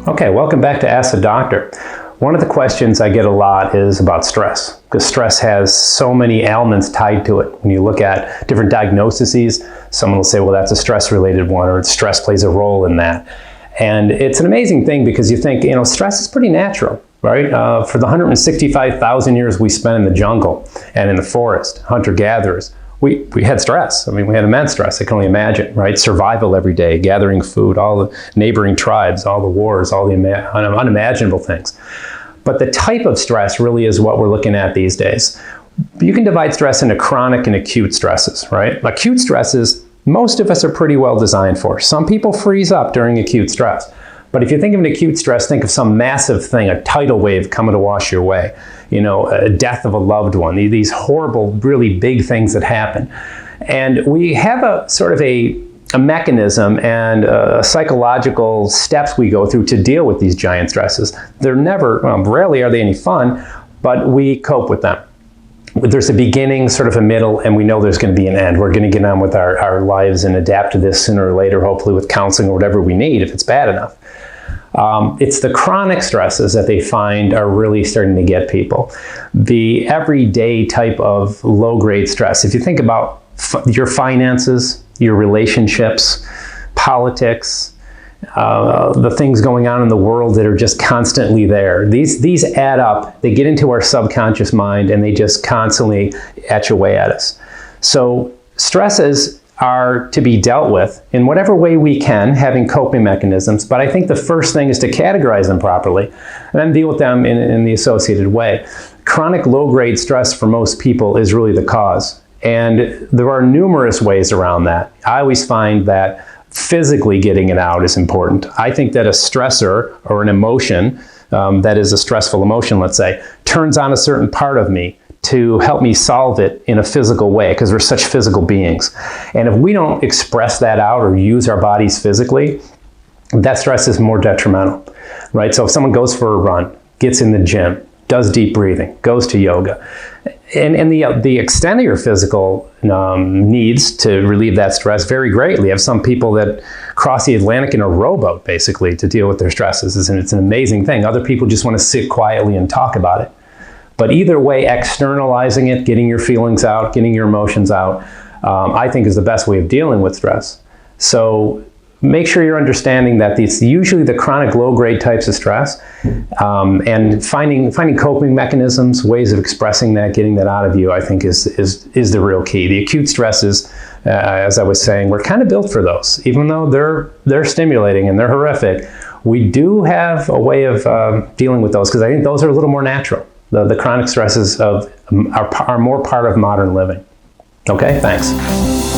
Okay, welcome back to Ask the Doctor. One of the questions I get a lot is about stress, because stress has so many elements tied to it. When you look at different diagnoses, someone will say, well, that's a stress-related one, or stress plays a role in that. And it's an amazing thing because you think, stress is pretty natural, right? For the 165,000 years we spent in the jungle and in the forest, hunter-gatherers, we had stress. I mean, we had immense stress. I can only imagine, right? Survival every day, gathering food, all the neighboring tribes, all the wars, all the unimaginable things. But the type of stress really is what we're looking at these days. You can divide stress into chronic and acute stresses, right? Acute stresses, most of us are pretty well designed for. Some people freeze up during acute stress. But if you think of an acute stress, think of some massive thing, a tidal wave coming to wash your way, a death of a loved one, these horrible, really big things that happen. And we have a sort of a mechanism and psychological steps we go through to deal with these giant stresses. They're rarely are they any fun, but we cope with them. There's a beginning, sort of a middle, and we know there's going to be an end. We're going to get on with our lives and adapt to this sooner or later, hopefully with counseling or whatever we need if it's bad enough. It's the chronic stresses that they find are really starting to get people. The everyday type of low-grade stress. If you think about your finances, your relationships, politics, the things going on in the world that are just constantly there. These add up, they get into our subconscious mind, and they just constantly etch away at us. So stresses are to be dealt with in whatever way we can, having coping mechanisms. But I think the first thing is to categorize them properly and then deal with them in the associated way. Chronic low-grade stress for most people is really the cause. And there are numerous ways around that. I always find that physically getting it out is important. I think that a stressor or an emotion that is a stressful emotion, let's say, turns on a certain part of me to help me solve it in a physical way, because we're such physical beings. And if we don't express that out or use our bodies physically, that stress is more detrimental, right? So if someone goes for a run, gets in the gym, does deep breathing, goes to yoga, and the extent of your physical needs to relieve that stress vary greatly. You have some people that cross the Atlantic in a rowboat, basically, to deal with their stresses, and it's an amazing thing. Other people just want to sit quietly and talk about it. But either way, externalizing it, getting your feelings out, getting your emotions out, I think is the best way of dealing with stress. So make sure you're understanding that it's usually the chronic low-grade types of stress, and finding coping mechanisms, ways of expressing that, getting that out of you, I think is the real key. The acute stresses, as I was saying, we're kind of built for those. Even though they're stimulating and they're horrific, we do have a way of dealing with those, because I think those are a little more natural. The chronic stresses are more part of modern living. Okay, thanks.